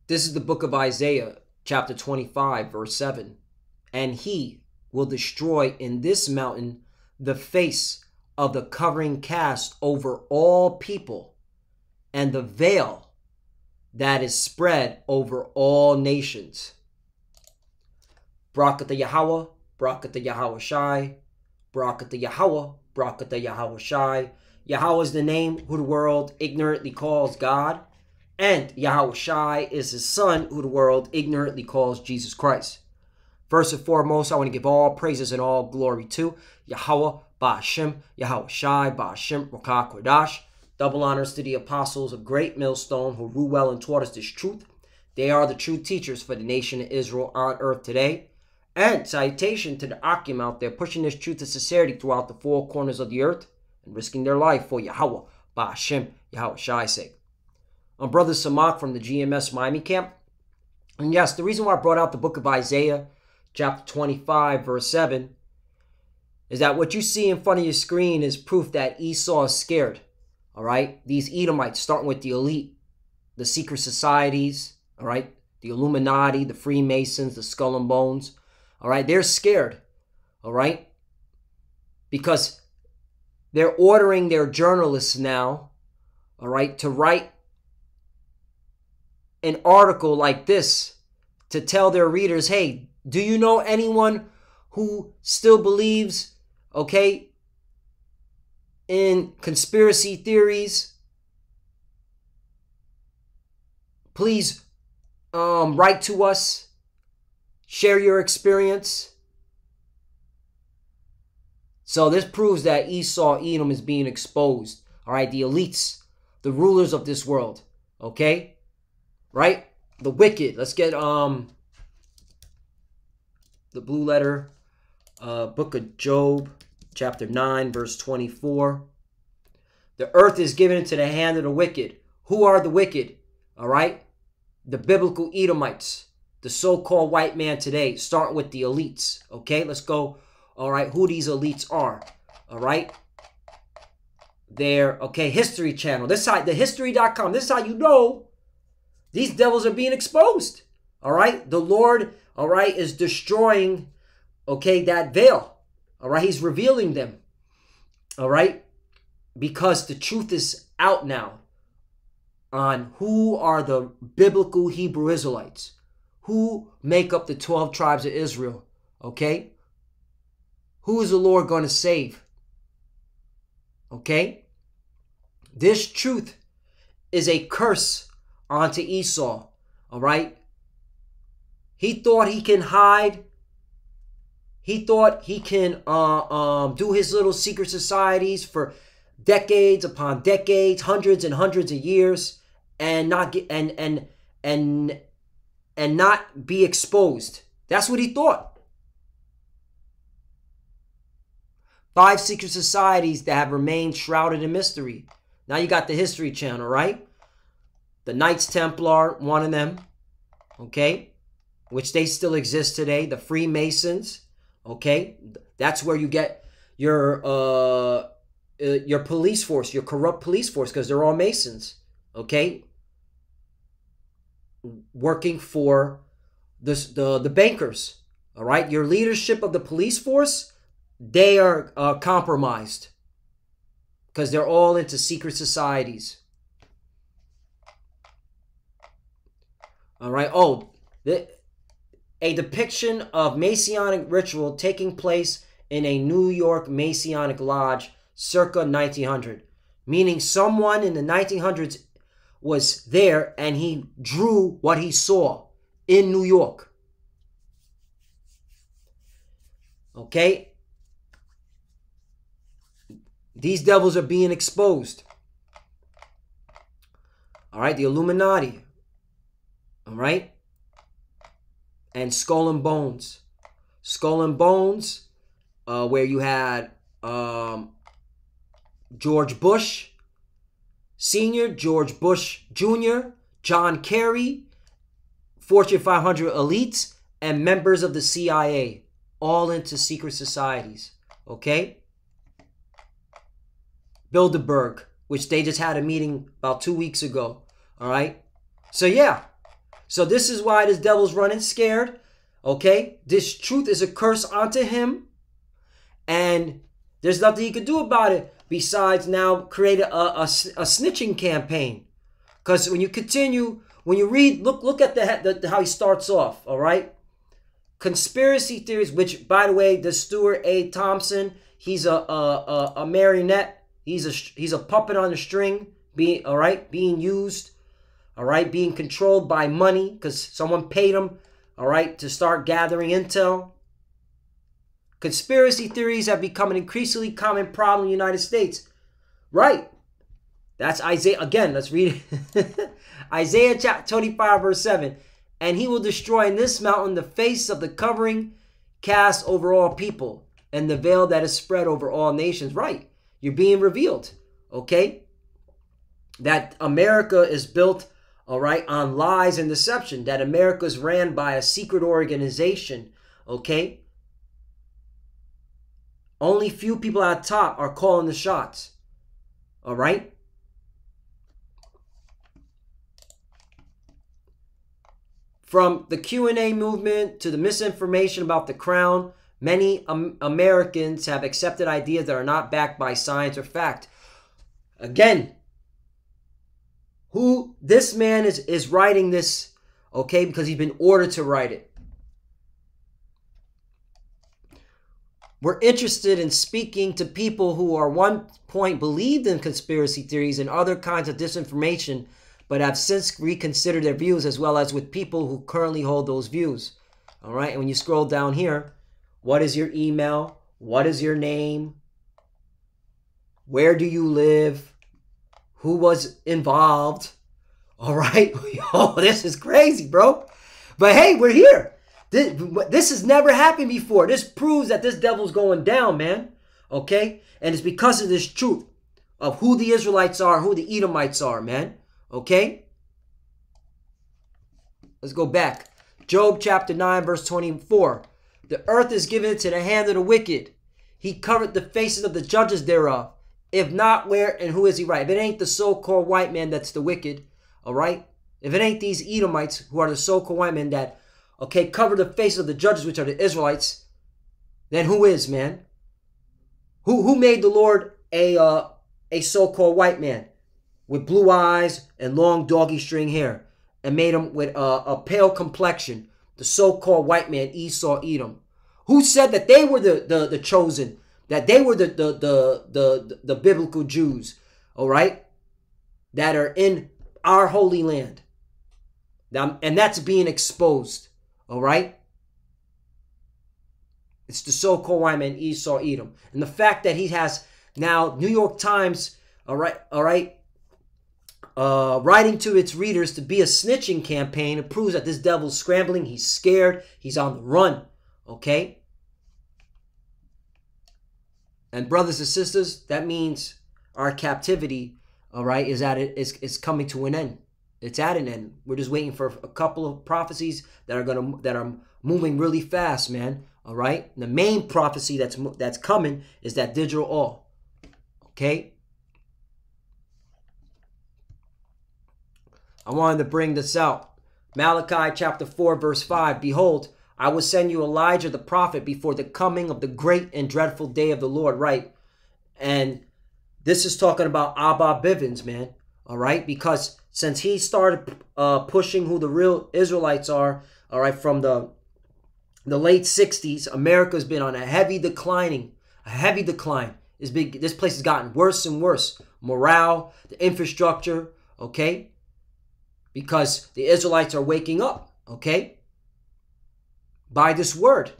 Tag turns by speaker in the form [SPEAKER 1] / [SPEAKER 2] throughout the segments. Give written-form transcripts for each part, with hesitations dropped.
[SPEAKER 1] This is the book of Isaiah, chapter 25, verse 7. And he will destroy in this mountain the face of the covering cast over all people, and the veil that is spread over all nations. Barakatah Yahweh, Barakatah Yahweh Shai, Barakatah Yahweh, Barakatah Yahweh Shai. Yahweh is the name who the world ignorantly calls God, and Yahweh Shai is his son who the world ignorantly calls Jesus Christ. First and foremost, I want to give all praises and all glory to Yahweh Ba'Hashem, Yahweh Shai Ba'Hashem Rakah Kodash. Double honors to the apostles of Great Millstone who rule well and taught us this truth. They are the true teachers for the nation of Israel on earth today. And salutation to the Akim out there pushing this truth to sincerity throughout the four corners of the earth and risking their life for Yahweh Ba'Hashem, Yahweh Shai's sake. I'm Brother Samak from the GMS Miami camp. And yes, the reason why I brought out the book of Isaiah, chapter 25, verse 7, is that what you see in front of your screen is proof that Esau is scared. All right? These Edomites, starting with the elite, the secret societies, all right? The Illuminati, the Freemasons, the Skull and Bones, all right? They're scared, all right? Because they're ordering their journalists now, all right, to write an article like this to tell their readers, hey, do you know anyone who still believes, okay, in conspiracy theories? Please write to us, share your experience. So this proves that Esau, Edom is being exposed. All right, the elites, the rulers of this world, okay? Right? The wicked. Let's get the blue letter, book of Job, chapter 9, verse 24. The earth is given into the hand of the wicked. Who are the wicked? All right? The biblical Edomites, the so-called white man today, starting with the elites. Okay, let's go. All right, who these elites are. All right? They're, okay, History Channel. This side, the history.com. This is how you know these devils are being exposed. All right? The Lord, all right, is destroying, okay, that veil. All right? He's revealing them. All right? Because the truth is out now on who are the biblical Hebrew Israelites, who make up the 12 tribes of Israel. Okay? Who is the Lord going to save? Okay? This truth is a curse onto Esau. All right? He thought he can hide. He thought he can do his little secret societies for decades upon decades, hundreds and hundreds of years, and not get and not be exposed. That's what he thought. 5 secret societies that have remained shrouded in mystery. Now you got the History Channel, right? The Knights Templar, one of them, okay, which they still exist today. The Freemasons, okay, that's where you get your police force, your corrupt police force, because they're all Masons, okay, working for the bankers, all right? Your leadership of the police force, they are compromised because they're all into secret societies. All right. Oh, a depiction of Masonic ritual taking place in a New York Masonic lodge circa 1900, meaning someone in the 1900s was there and he drew what he saw in New York. Okay? These devils are being exposed. All right? The Illuminati. All right? And Skull and Bones. Skull and Bones, where you had George Bush Sr., George Bush Jr., John Kerry, Fortune 500 elites, and members of the CIA, all into secret societies. Okay? Bilderberg, which they just had a meeting about 2 weeks ago. All right? So, yeah. So this is why this devil's running scared. Okay? This truth is a curse unto him. And there's nothing he could do about it besides now create a snitching campaign. Because when you continue, when you read, look at how he starts off, all right? Conspiracy theories, which, by the way, the Stuart A. Thompson, he's a marionette. He's a puppet on a string, being used, all right, being controlled by money because someone paid him, all right, to start gathering intel. Conspiracy theories have become an increasingly common problem in the United States. Right. That's Isaiah. Again, let's read it. Isaiah chapter 25, verse 7. And he will destroy in this mountain the face of the covering cast over all people, and the veil that is spread over all nations. Right. You're being revealed. Okay. That America is built, all right, on lies and deception. That America is ran by a secret organization. Okay. Only few people at the top are calling the shots. All right? From the Q&A movement to the misinformation about the crown, many Americans have accepted ideas that are not backed by science or fact. Again, who this man is writing this, okay, because he's been ordered to write it. We're interested in speaking to people who are one point believed in conspiracy theories and other kinds of disinformation, but have since reconsidered their views, as well as with people who currently hold those views. All right. And when you scroll down here, what is your email? What is your name? Where do you live? Who was involved? All right. Oh, this is crazy, bro. But hey, we're here. This has never happened before. This proves that this devil's going down, man. Okay? And it's because of this truth of who the Israelites are, who the Edomites are, man. Okay? Let's go back. Job chapter 9, verse 24. The earth is given into the hand of the wicked. He covered the faces of the judges thereof. If not, where and who is he right? If it ain't the so-called white man that's the wicked, all right? If it ain't these Edomites who are the so-called white men that, okay, cover the faces of the judges, which are the Israelites, then who is, man? Who made the Lord a so-called white man with blue eyes and long doggy string hair, and made him with a pale complexion, the so-called white man, Esau, Edom? Who said that they were the chosen, that they were the biblical Jews, all right, that are in our holy land? And that's being exposed. All right? It's the so-called white man, Esau, Edom. And the fact that he has now New York Times, writing to its readers to be a snitching campaign, it proves that this devil's scrambling. He's scared. He's on the run. Okay? And brothers and sisters, that means our captivity, all right, is coming to an end. It's at an end. We're just waiting for a couple of prophecies that are moving really fast, man. All right. And the main prophecy that's coming is that digital all. Okay. I wanted to bring this out. Malachi chapter 4, verse 5. Behold, I will send you Elijah the prophet before the coming of the great and dreadful day of the Lord. Right. And this is talking about Abba Bivens, man. All right. Because since he started pushing who the real Israelites are, all right, from the late 60s, America's been on a heavy decline. This place has gotten worse and worse. Morale, the infrastructure, okay? Because the Israelites are waking up, okay? By this word.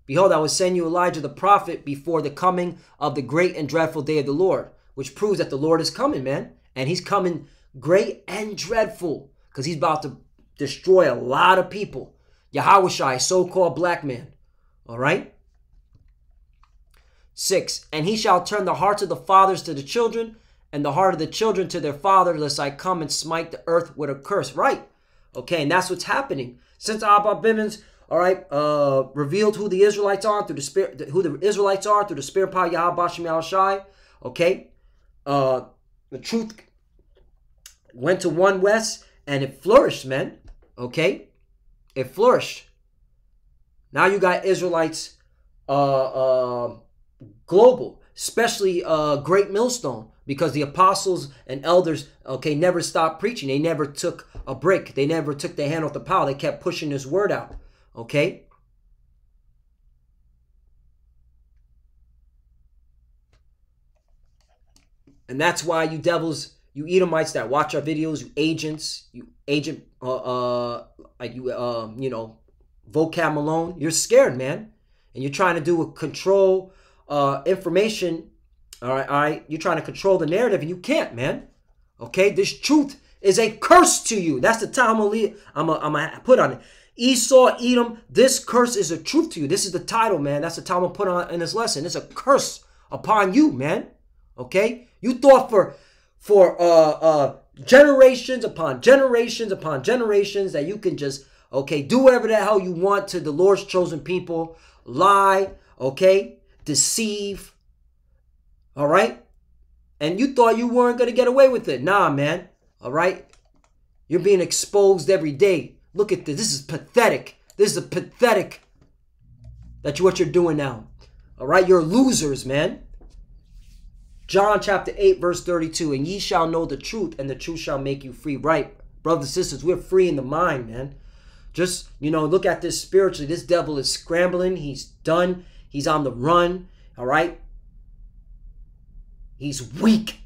[SPEAKER 1] Behold, I will send you Elijah the prophet before the coming of the great and dreadful day of the Lord, which proves that the Lord is coming, man. And he's coming great and dreadful, because he's about to destroy a lot of people. Yahushua, so-called black man. All right? 6. And he shall turn the hearts of the fathers to the children, and the heart of the children to their fathers, lest I come and smite the earth with a curse. Right? Okay, and that's what's happening. Since Abba Bivens, all right, revealed who the Israelites are through the spirit, through the spirit power Yahweh Shem Yahushai. Okay? The truth went to one west, and it flourished, man. Okay? It flourished. Now you got Israelites global, especially Great Millstone, because the apostles and elders, okay, never stopped preaching. They never took a break. They never took their hand off the plow. They kept pushing this word out. Okay? And that's why you devils, you Edomites that watch our videos, you agents, you agent, like you, you know, vocab Malone, you're scared, man. And you're trying to do a control information. All right. You're trying to control the narrative, and you can't, man. Okay. This truth is a curse to you. That's the time I'm gonna put on it. Esau, Edom, this curse is a truth to you. This is the title, man. That's the time I'm gonna put on in this lesson. It's a curse upon you, man. Okay. You thought for generations upon generations upon generations that you can just, okay, do whatever the hell you want to the Lord's chosen people, lie, okay, deceive, all right? And you thought you weren't going to get away with it. Nah, man, all right? You're being exposed every day. Look at this. This is pathetic. This is pathetic what you're doing now, all right? You're losers, man. John chapter 8, verse 32, and ye shall know the truth, and the truth shall make you free. Right, brothers and sisters, we're free in the mind, man. Just, you know, look at this spiritually. This devil is scrambling. He's done. He's on the run, all right? He's weak.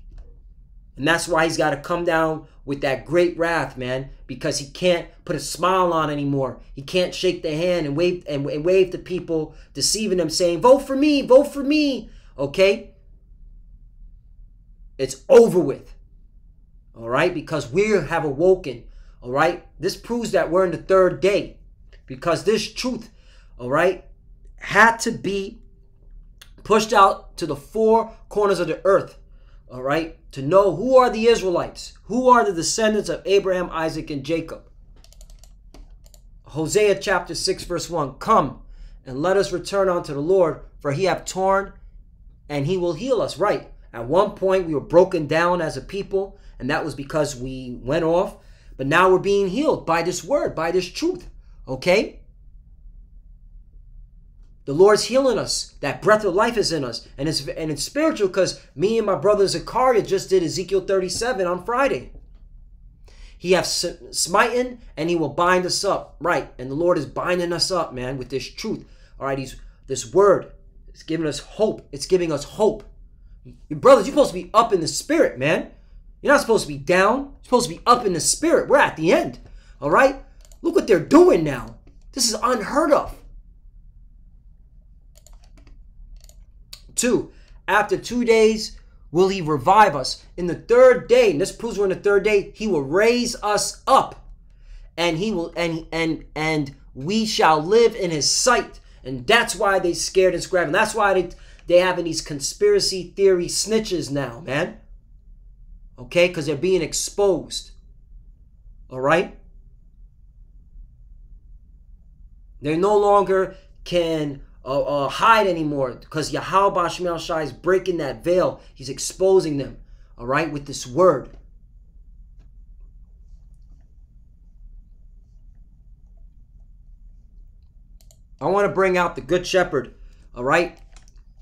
[SPEAKER 1] And that's why he's got to come down with that great wrath, man, because he can't put a smile on anymore. He can't shake the hand and wave to people, deceiving them, saying, vote for me, okay? It's over with, all right? Because we have awoken, all right? This proves that we're in the third day, because this truth, all right, had to be pushed out to the four corners of the earth, all right, to know who are the Israelites, who are the descendants of Abraham, Isaac, and Jacob. Hosea chapter 6, verse 1, come and let us return unto the Lord, for he hath torn and he will heal us. Right. At one point, we were broken down as a people, and that was because we went off. But now we're being healed by this word, by this truth, okay? The Lord's healing us. That breath of life is in us, and it's spiritual, because me and my brother Zachariah just did Ezekiel 37 on Friday. He hath smitten, and he will bind us up. Right, and the Lord is binding us up, man, with this truth. All right, this word is giving us hope. It's giving us hope. Your brothers, you're supposed to be up in the spirit, man. You're not supposed to be down. You're supposed to be up in the spirit. We're at the end. All right? Look what they're doing now. This is unheard of. 2, after 2 days will he revive us. In the third day, and this proves we're in the third day, he will raise us up. And he will and we shall live in his sight. And that's why they scared and scrambled. That's why they having these conspiracy theory snitches now, man. Okay? Because they're being exposed. All right? They no longer can hide anymore, because Yahweh Bashmiel Shai is breaking that veil. He's exposing them. All right? With this word. I want to bring out the Good Shepherd. All right?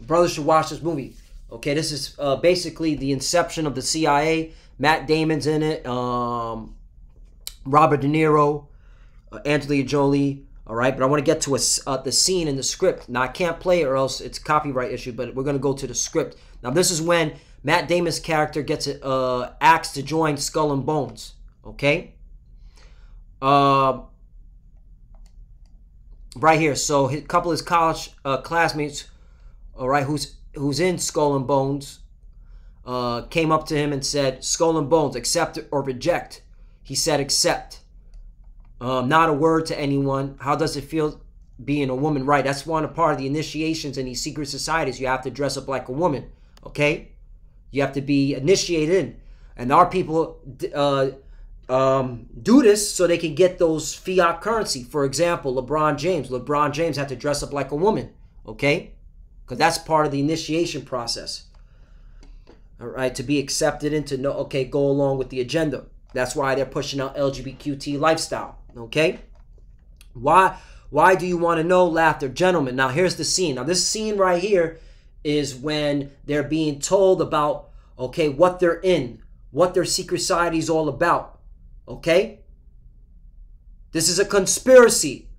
[SPEAKER 1] Brothers should watch this movie. Okay, this is basically the inception of the CIA. Matt Damon's in it. Robert De Niro. Angelina Jolie. All right, but I want to get to the scene in the script. Now, I can't play it or else it's a copyright issue, but we're going to go to the script. Now, this is when Matt Damon's character gets asked to join Skull and Bones. Okay? Right here. So, a couple of his college classmates, all right, who's in Skull and Bones, came up to him and said, Skull and Bones, accept or reject. He said, accept. Not a word to anyone. How does it feel being a woman? Right, that's one part of the initiations in these secret societies. You have to dress up like a woman, okay? You have to be initiated in. And our people do this so they can get those fiat currency. For example, LeBron James. LeBron James had to dress up like a woman, okay? Because that's part of the initiation process. All right, to be accepted into, okay, go along with the agenda. That's why they're pushing out LGBTQ lifestyle. Okay? Why do you want to know? Laughter. Gentlemen, now here's the scene. Now this scene right here is when they're being told about, okay, what they're in, what their secret society is all about. Okay? This is a conspiracy.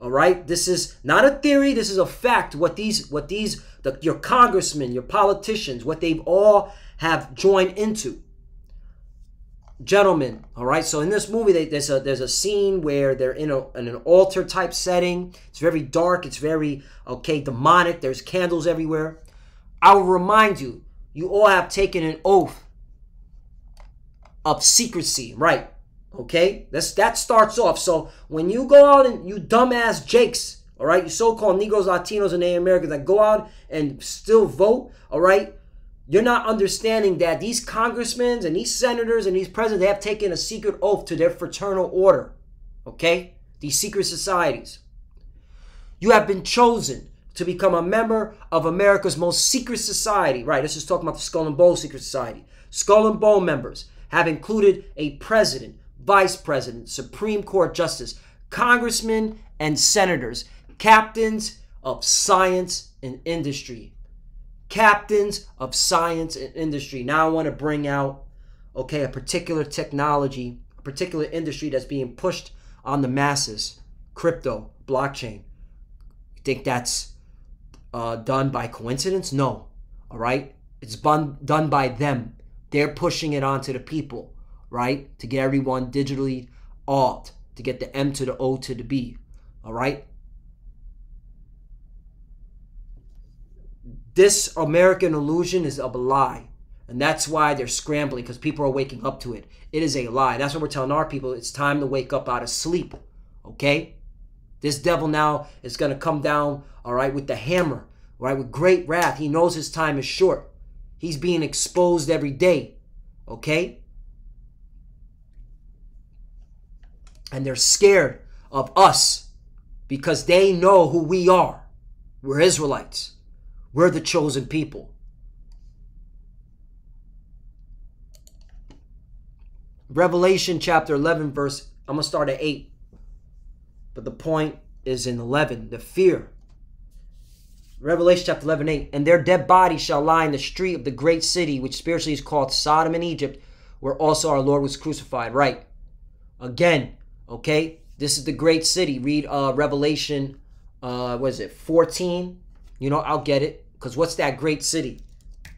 [SPEAKER 1] All right? This is not a theory. This is a fact. Your congressmen, your politicians, what they've all have joined into. Gentlemen, all right? So in this movie, there's a scene where they're in an altar type setting. It's very dark. It's very, okay, demonic. There's candles everywhere. I will remind you, you all have taken an oath of secrecy, right? Okay? That starts off. So when you go out and you dumbass jakes, all right, you so-called Negroes, Latinos, and Native Americans that go out and still vote, all right, you're not understanding that these congressmen and these senators and these presidents, they have taken a secret oath to their fraternal order, okay? These secret societies. You have been chosen to become a member of America's most secret society. Right, this is talking about the Skull and Bones Secret Society. Skull and Bone members have included a president, vice president, Supreme Court justice, congressmen and senators, captains of science and industry. Captains of science and industry. Now I want to bring out, okay, a particular technology, a particular industry that's being pushed on the masses. Crypto, blockchain. You think that's done by coincidence? No. All right? It's done by them. They're pushing it onto the people, right? To get everyone digitally awed, to get the M to the O to the B. All right? This American illusion is of a lie. And that's why they're scrambling, because people are waking up to it. It is a lie. That's what we're telling our people. It's time to wake up out of sleep. Okay? This devil now is going to come down, all right, with the hammer, all right, with great wrath. He knows his time is short. He's being exposed every day. Okay? And they're scared of us because they know who we are. We're Israelites. We're the chosen people. Revelation chapter 11 verse, I'm going to start at 8. But the point is in 11, the fear. Revelation chapter 11, 8. And their dead bodies shall lie in the street of the great city, which spiritually is called Sodom and Egypt, where also our Lord was crucified. Right. Again, okay, this is the great city. Read Revelation, what is it, 14? You know, I'll get it. Because what's that great city?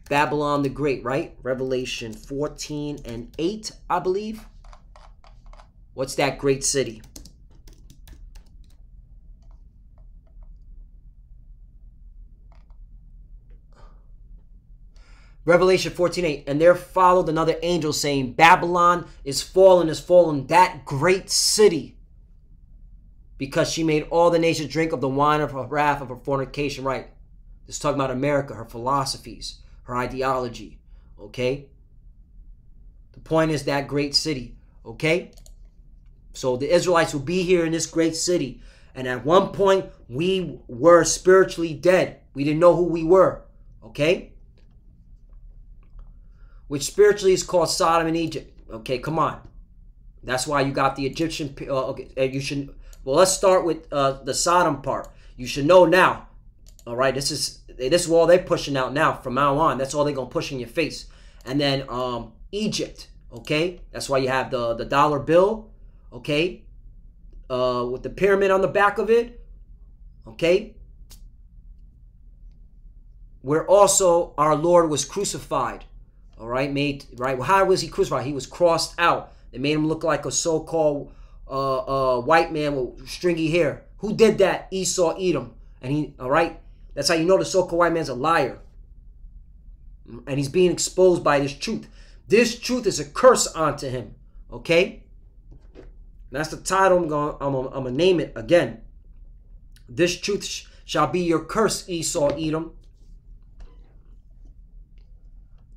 [SPEAKER 1] Babylon the Great, right? Revelation 14 and 8, I believe. What's that great city? Revelation 14:8. And there followed another angel saying, Babylon is fallen, that great city, because she made all the nations drink of the wine of her wrath, of her fornication. Right. This is talking about America, her philosophies, her ideology. Okay. The point is that great city. Okay. So the Israelites will be here in this great city. And at one point, we were spiritually dead. We didn't know who we were. Okay. Which spiritually is called Sodom and Egypt. Okay, come on. That's why you got the Egyptian. Okay, you should. Well, let's start with the Sodom part. You should know now. All right, this is all they're pushing out now. From now on, that's all they're gonna push in your face. And then Egypt. Okay, that's why you have the dollar bill. Okay, with the pyramid on the back of it. Okay, where also our Lord was crucified. All right, right. Well, how was he crucified? He was crossed out. They made him look like a so-called white man with stringy hair. Who did that? Esau, Edom. And he, all right, that's how you know the so-called white man's a liar. And he's being exposed by this truth. This truth is a curse onto him. Okay, and that's the title. I'm gonna name it again. This truth shall be your curse, Esau, Edom.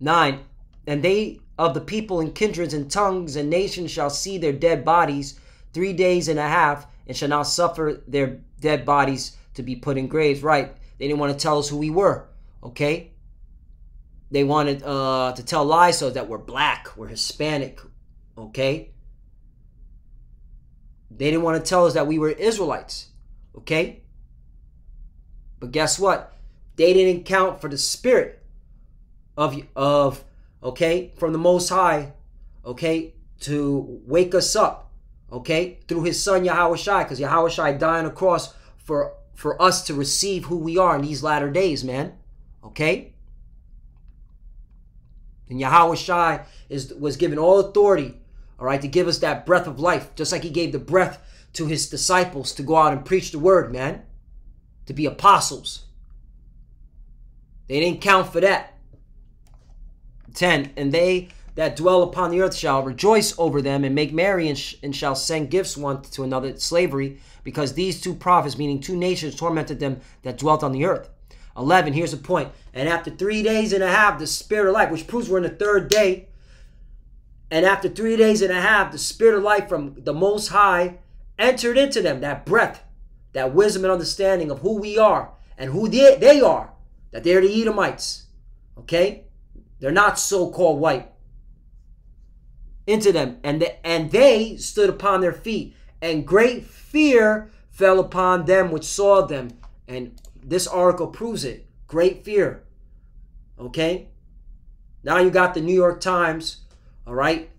[SPEAKER 1] 9. And they of the people and kindreds and tongues and nations shall see their dead bodies 3 days and a half, and shall not suffer their dead bodies to be put in graves. Right. They didn't want to tell us who we were. Okay. They wanted to tell lies so that we're black, we're Hispanic. Okay. They didn't want to tell us that we were Israelites. Okay? But guess what? They didn't count for the spirit of okay, from the Most High, okay, to wake us up, okay, through his son Yahawashi, because Yahawashi died on the cross for us to receive who we are in these latter days, man. Okay? And Yahawashi was given all authority, all right, to give us that breath of life, just like he gave the breath to his disciples to go out and preach the word, man, to be apostles. They didn't count for that. 10, and they that dwell upon the earth shall rejoice over them and make merry and shall send gifts one to another, slavery, because these two prophets, meaning two nations, tormented them that dwelt on the earth. 11, here's the point. And after 3 days and a half, the spirit of life, which proves we're in the third day, and after 3 days and a half, the spirit of life from the Most High entered into them, that breath, that wisdom and understanding of who we are and who they are, that they're the Edomites, okay? They're not so-called white. Into them, and they stood upon their feet, and great fear fell upon them which saw them. And this article proves it. Great fear. Okay? Now you got the New York Times, all right,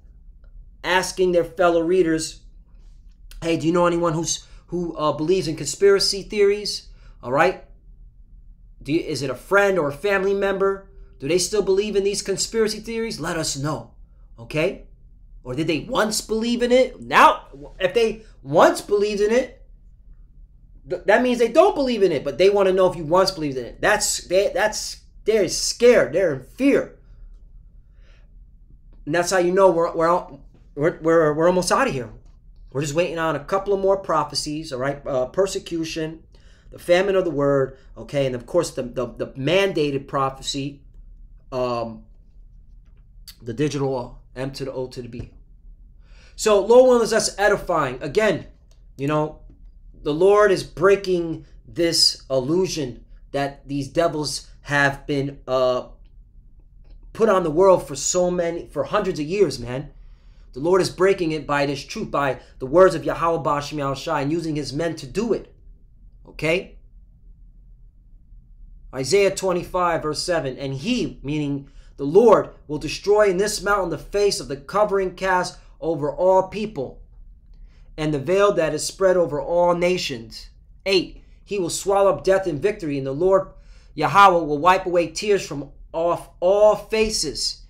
[SPEAKER 1] asking their fellow readers, hey, do you know anyone who believes in conspiracy theories? All right? Is it a friend or a family member? Do they still believe in these conspiracy theories? Let us know. Okay? Or did they once believe in it? Now, if they once believed in it, that means they don't believe in it. But they want to know if you once believed in it. They're scared. They're in fear. And that's how you know we're almost out of here. We're just waiting on a couple of more prophecies. All right, persecution, the famine of the word. Okay, and of course the mandated prophecy, the digital M to the O to the B. So, Lord willing, is us edifying. Again, you know, the Lord is breaking this illusion that these devils have been put on the world for hundreds of years, man. The Lord is breaking it by this truth, by the words of Yahweh Ba'Shem Yahushai, and using his men to do it. Okay? Isaiah 25, verse 7. And he, meaning the Lord, will destroy in this mountain the face of the covering cast over all people, and the veil that is spread over all nations. 8. He will swallow up death in victory, and the Lord Yahweh will wipe away tears from off all faces,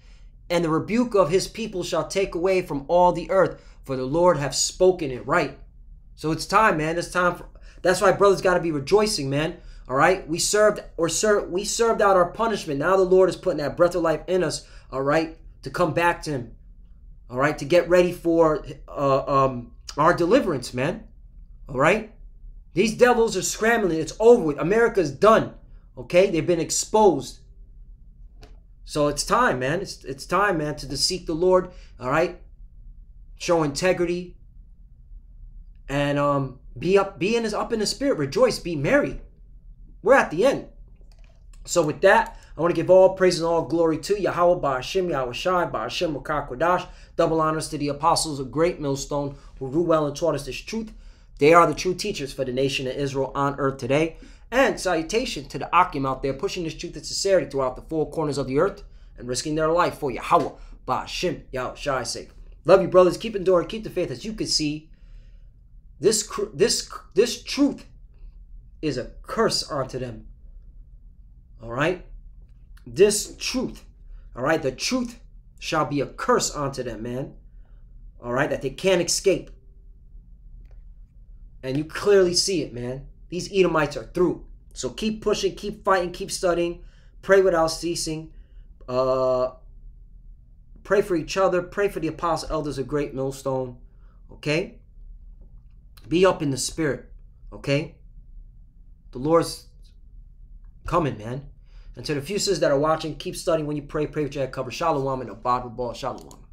[SPEAKER 1] and the rebuke of his people shall take away from all the earth, for the Lord hath spoken it. Right? So it's time, man. It's time for. That's why brothers got to be rejoicing, man. All right, we served out our punishment. Now the Lord is putting that breath of life in us. All right, to come back to him. All right, to get ready for our deliverance, man. All right, these devils are scrambling. It's over with. America's done. Okay, they've been exposed. So it's time, man. It's time, man, to seek the Lord. All right, show integrity and be up in the spirit. Rejoice, be merry. We're at the end. So with that, I want to give all praise and all glory to Yahweh Ba'Shem Yahushai Ba'Shem Rakah Kodash. Double honors to the apostles of Great Millstone who ruled well and taught us this truth. They are the true teachers for the nation of Israel on earth today. And salutation to the Akim out there pushing this truth and sincerity throughout the four corners of the earth and risking their life for Yahweh Ba'Shem Yahushai's sake. Love you, brothers. Keep enduring. Keep the faith. As you can see, this truth is a curse onto them. All right? This truth, all right? The truth shall be a curse onto them, man. All right? That they can't escape. And you clearly see it, man. These Edomites are through. So keep pushing, keep fighting, keep studying. Pray without ceasing. Pray for each other. Pray for the apostle elders of Great Millstone. Okay? Be up in the spirit. Okay? The Lord's coming, man. And to the few sisters that are watching, keep studying when you pray. Pray with your head covered. Shalom and a Bible ball. Shalom.